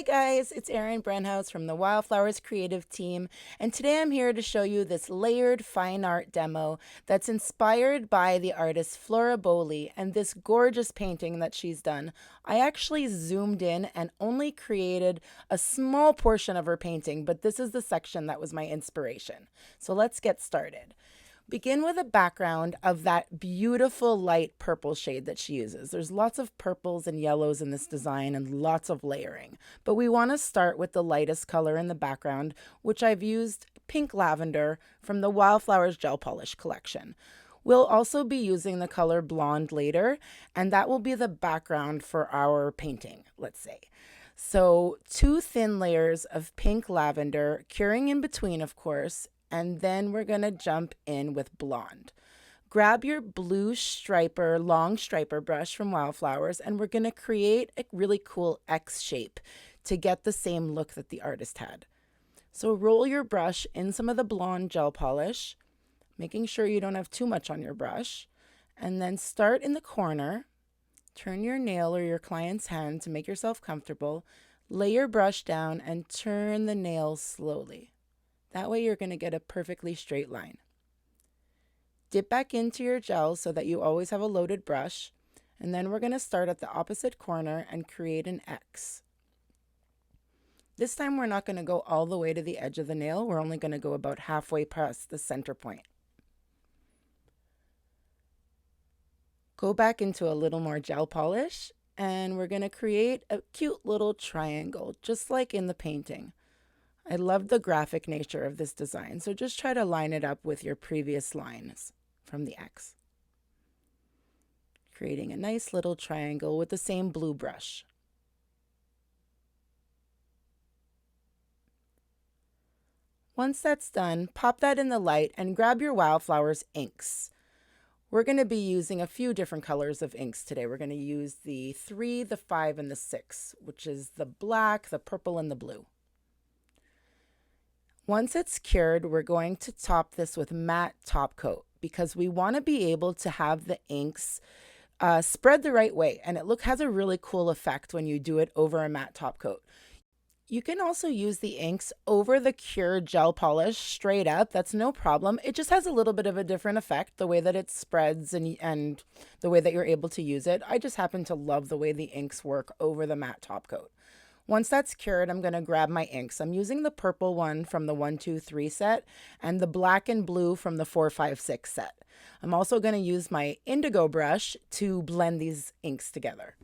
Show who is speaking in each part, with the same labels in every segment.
Speaker 1: guys, it's Erin Brenhouse from the Wildflowers Creative Team, and today I'm here to show you this layered fine art demo that's inspired by the artist Flora Bowley and this gorgeous painting that she's done. I actually zoomed in and only created a small portion of her painting, but this is the section that was my inspiration. So let's get started. Begin with a background of that beautiful light purple shade that she uses. There's lots of purples and yellows in this design and lots of layering. But we want to start with the lightest color in the background, which I've used pink lavender from the Wildflowers Gel Polish collection. We'll also be using the color blonde later, and that will be the background for our painting, let's say. So 2 thin layers of pink lavender, curing in between, of course, and then we're going to jump in with blonde. Grab your blue striper, long striper brush from Wildflowers, and we're going to create a really cool X shape to get the same look that the artist had. So roll your brush in some of the blonde gel polish, making sure you don't have too much on your brush, and then start in the corner. Turn your nail or your client's hand to make yourself comfortable. Lay your brush down and turn the nail slowly. That way you're going to get a perfectly straight line. Dip back into your gel so that you always have a loaded brush, and then we're going to start at the opposite corner and create an X. This time we're not going to go all the way to the edge of the nail, we're only going to go about halfway past the center point. Go back into a little more gel polish, and we're going to create a cute little triangle, just like in the painting. I love the graphic nature of this design, so just try to line it up with your previous lines from the X. Creating a nice little triangle with the same blue brush. Once that's done, pop that in the light and grab your Wildflowers inks. We're going to be using a few different colors of inks today. We're going to use the 3, the 5, and the 6, which is the black, the purple, and the blue. Once it's cured, we're going to top this with matte top coat because we want to be able to have the inks spread the right way, and it has a really cool effect when you do it over a matte top coat. You can also use the inks over the cured gel polish straight up. That's no problem. It just has a little bit of a different effect, the way that it spreads and the way that you're able to use it. I just happen to love the way the inks work over the matte top coat. Once that's cured, I'm going to grab my inks. I'm using the purple one from the 1, 2, 3 set and the black and blue from the 4, 5, 6 set. I'm also going to use my indigo brush to blend these inks together.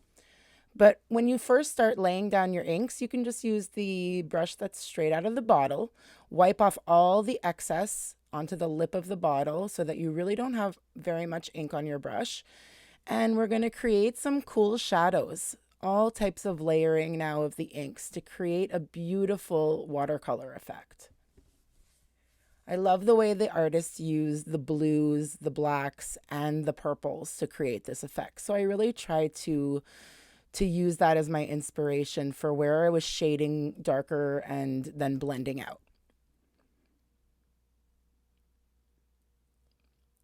Speaker 1: But when you first start laying down your inks, you can just use the brush that's straight out of the bottle. Wipe off all the excess onto the lip of the bottle so that you really don't have very much ink on your brush. And we're going to create some cool shadows. All types of layering now of the inks to create a beautiful watercolor effect. I love the way the artists used the blues, the blacks, and the purples to create this effect. So I really tried to use that as my inspiration for where I was shading darker and then blending out.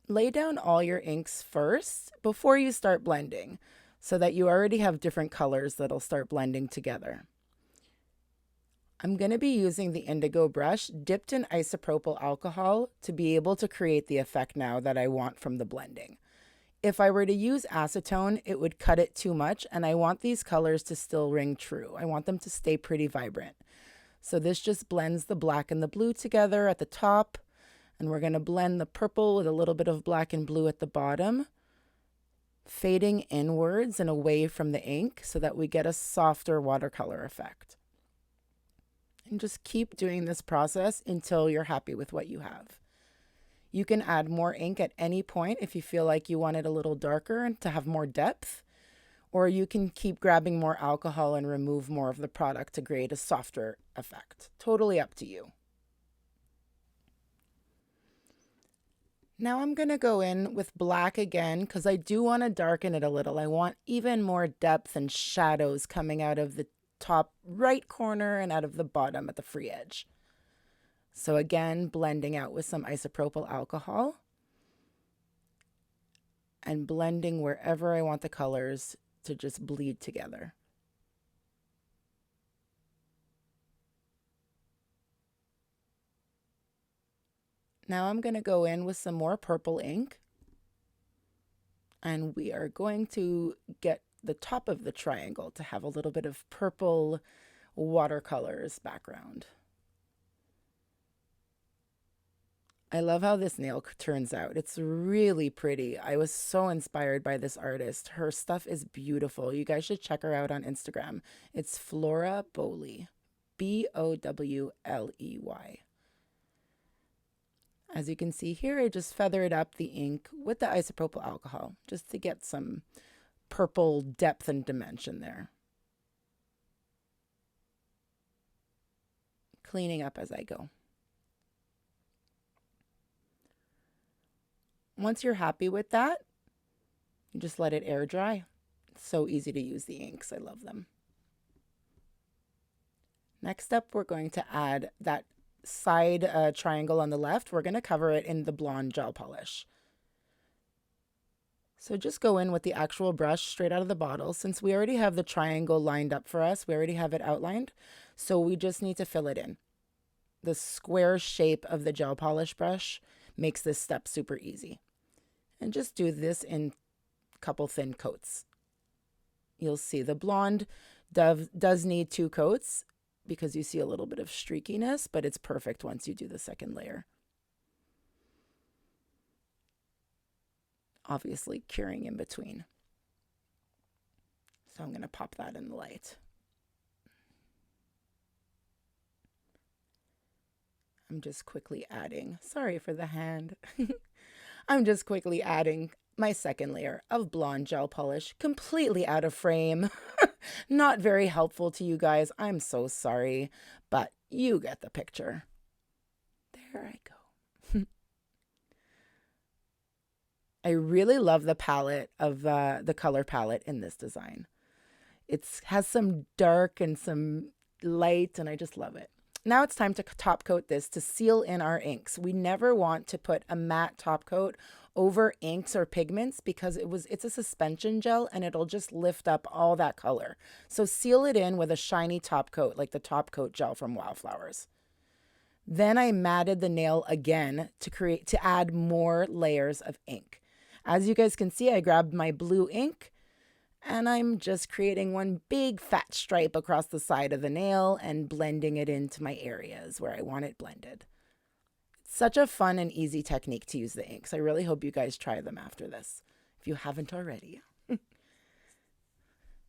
Speaker 1: Lay down all your inks first before you start blending, so that you already have different colors that'll start blending together. I'm going to be using the indigo brush dipped in isopropyl alcohol to be able to create the effect now that I want from the blending. If I were to use acetone, it would cut it too much, and I want these colors to still ring true. I want them to stay pretty vibrant. So this just blends the black and the blue together at the top, and we're going to blend the purple with a little bit of black and blue at the bottom, fading inwards and away from the ink so that we get a softer watercolor effect. And just keep doing this process until you're happy with what you have. You can add more ink at any point if you feel like you want it a little darker and to have more depth, or you can keep grabbing more alcohol and remove more of the product to create a softer effect. Totally up to you. Now I'm going to go in with black again because I do want to darken it a little. I want even more depth and shadows coming out of the top right corner and out of the bottom at the free edge. So again, blending out with some isopropyl alcohol and blending wherever I want the colors to just bleed together. Now I'm going to go in with some more purple ink, and we are going to get the top of the triangle to have a little bit of purple watercolors background. I love how this nail turns out. It's really pretty. I was so inspired by this artist. Her stuff is beautiful. You guys should check her out on Instagram. It's Flora Bowley, Bowley. As you can see here, I just feathered up the ink with the isopropyl alcohol just to get some purple depth and dimension there. Cleaning up as I go. Once you're happy with that, you just let it air dry. It's so easy to use the inks. I love them. Next up, we're going to add that side triangle on the left. We're going to cover it in the blonde gel polish. So just go in with the actual brush straight out of the bottle. Since we already have the triangle lined up for us, we already have it outlined. So we just need to fill it in. The square shape of the gel polish brush makes this step super easy. And just do this in a couple thin coats. You'll see the blonde does need 2 coats because you see a little bit of streakiness, but it's perfect once you do the second layer. Obviously curing in between. So I'm going to pop that in the light. I'm just quickly adding, sorry for the hand. I'm just quickly adding my second layer of blonde gel polish, completely out of frame. Not very helpful to you guys. I'm so sorry, but you get the picture. There I go. I really love the palette of the color palette in this design. It has some dark and some light, and I just love it. Now it's time to top coat this to seal in our inks. We never want to put a matte top coat over inks or pigments because it's a suspension gel and it'll just lift up all that color. So seal it in with a shiny top coat like the top coat gel from Wildflowers. Then I matted the nail again to add more layers of ink. As you guys can see, I grabbed my blue ink and I'm just creating one big fat stripe across the side of the nail and blending it into my areas where I want it blended. It's such a fun and easy technique to use the inks. I really hope you guys try them after this, if you haven't already.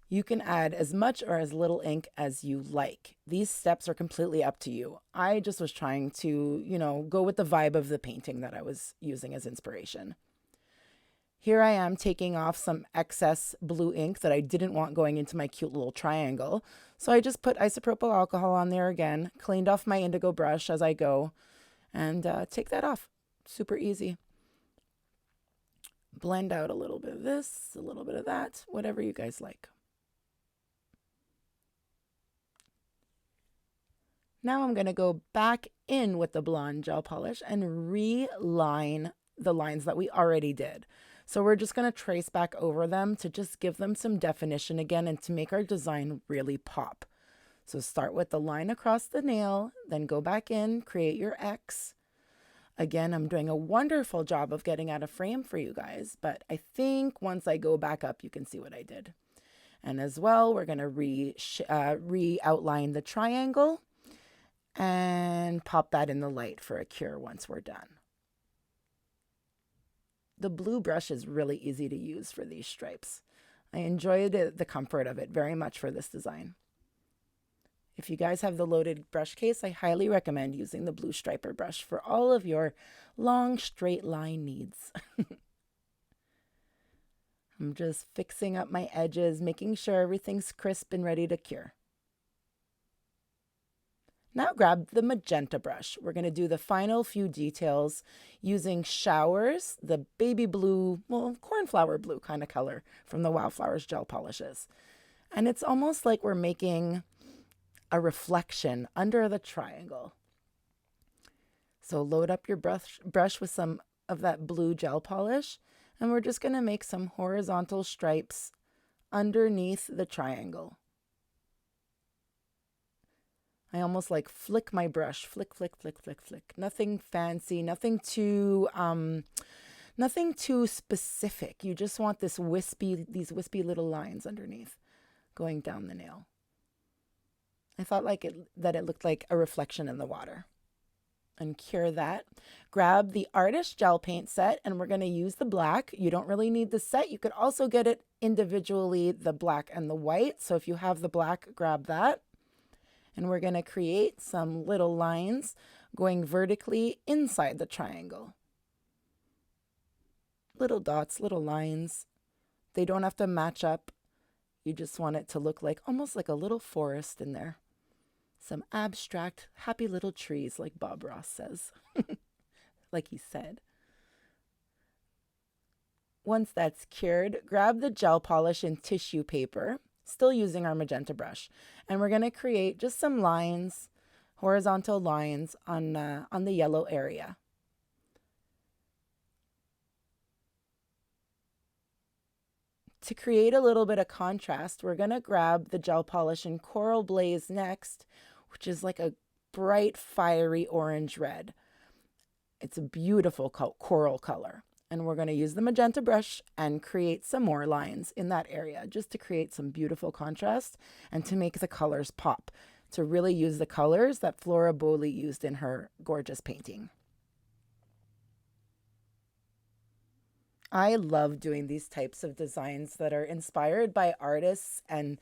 Speaker 1: You can add as much or as little ink as you like. These steps are completely up to you. I just was trying to, go with the vibe of the painting that I was using as inspiration. Here I am taking off some excess blue ink that I didn't want going into my cute little triangle. So I just put isopropyl alcohol on there again, cleaned off my indigo brush as I go, and take that off. Super easy. Blend out a little bit of this, a little bit of that, whatever you guys like. Now I'm going to go back in with the blonde gel polish and reline the lines that we already did. So we're just going to trace back over them to just give them some definition again and to make our design really pop. So start with the line across the nail, then go back in, create your X. Again, I'm doing a wonderful job of getting out of frame for you guys, but I think once I go back up, you can see what I did. And as well, we're going to re-outline the triangle and pop that in the light for a cure once we're done. The blue brush is really easy to use for these stripes. I enjoyed the comfort of it very much for this design. If you guys have the loaded brush case, I highly recommend using the blue striper brush for all of your long straight line needs. I'm just fixing up my edges, making sure everything's crisp and ready to cure. Now grab the magenta brush. We're going to do the final few details using Showers, the baby blue, cornflower blue kind of color from the Wildflowers gel polishes. And it's almost like we're making a reflection under the triangle. So load up your brush with some of that blue gel polish, and we're just going to make some horizontal stripes underneath the triangle. I almost like flick my brush, flick, flick, flick, flick, flick. Nothing fancy, nothing too specific. You just want these wispy little lines underneath going down the nail. I thought that it looked like a reflection in the water. And cure that. Grab the Artist Gel Paint set, and we're going to use the black. You don't really need the set. You could also get it individually, the black and the white. So if you have the black, grab that. And we're going to create some little lines going vertically inside the triangle. Little dots, little lines. They don't have to match up. You just want it to look like almost like a little forest in there. Some abstract, happy little trees, like Bob Ross says, like he said. Once that's cured, grab the gel polish and tissue paper, still using our magenta brush, and we're going to create just some lines, horizontal lines on the yellow area. To create a little bit of contrast, we're going to grab the gel polish in Coral Blaze next, which is like a bright, fiery orange red. It's a beautiful coral color. And we're going to use the magenta brush and create some more lines in that area just to create some beautiful contrast and to make the colors pop, to really use the colors that Flora Bowley used in her gorgeous painting. I love doing these types of designs that are inspired by artists and,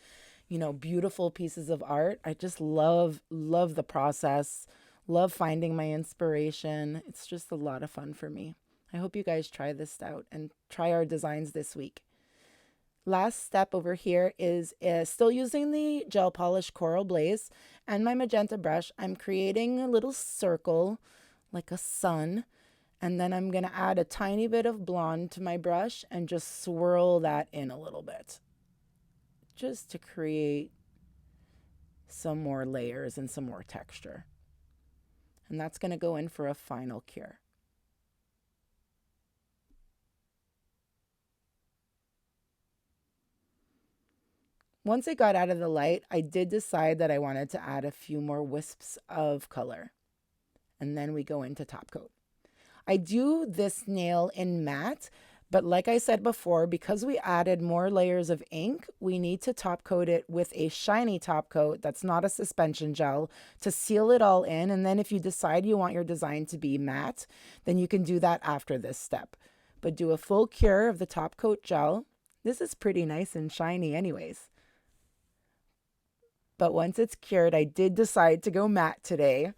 Speaker 1: beautiful pieces of art. I just love the process, love finding my inspiration. It's just a lot of fun for me. I hope you guys try this out and try our designs this week. Last step over here is still using the gel polish Coral Blaze and my magenta brush. I'm creating a little circle like a sun. And then I'm going to add a tiny bit of blonde to my brush and just swirl that in a little bit, just to create some more layers and some more texture. And that's going to go in for a final cure. Once it got out of the light, I did decide that I wanted to add a few more wisps of color. And then we go into top coat. I do this nail in matte, but like I said before, because we added more layers of ink, we need to top coat it with a shiny top coat that's not a suspension gel to seal it all in. And then if you decide you want your design to be matte, then you can do that after this step. But do a full cure of the top coat gel. This is pretty nice and shiny anyways. But once it's cured, I did decide to go matte today.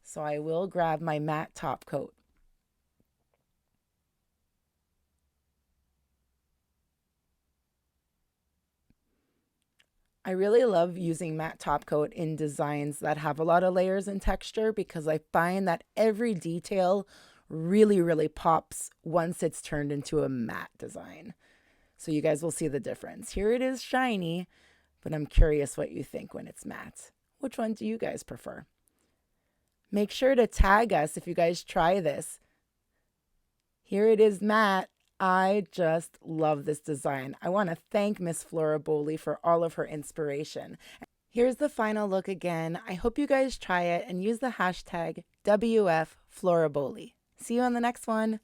Speaker 1: So I will grab my matte top coat. I really love using matte top coat in designs that have a lot of layers and texture because I find that every detail really, really pops once it's turned into a matte design. So you guys will see the difference. Here it is shiny, but I'm curious what you think when it's matte. Which one do you guys prefer? Make sure to tag us if you guys try this. Here it is matte. I just love this design. I want to thank Miss Flora Bowley for all of her inspiration. Here's the final look again. I hope you guys try it and use the hashtag WFFloraBowley. See you on the next one.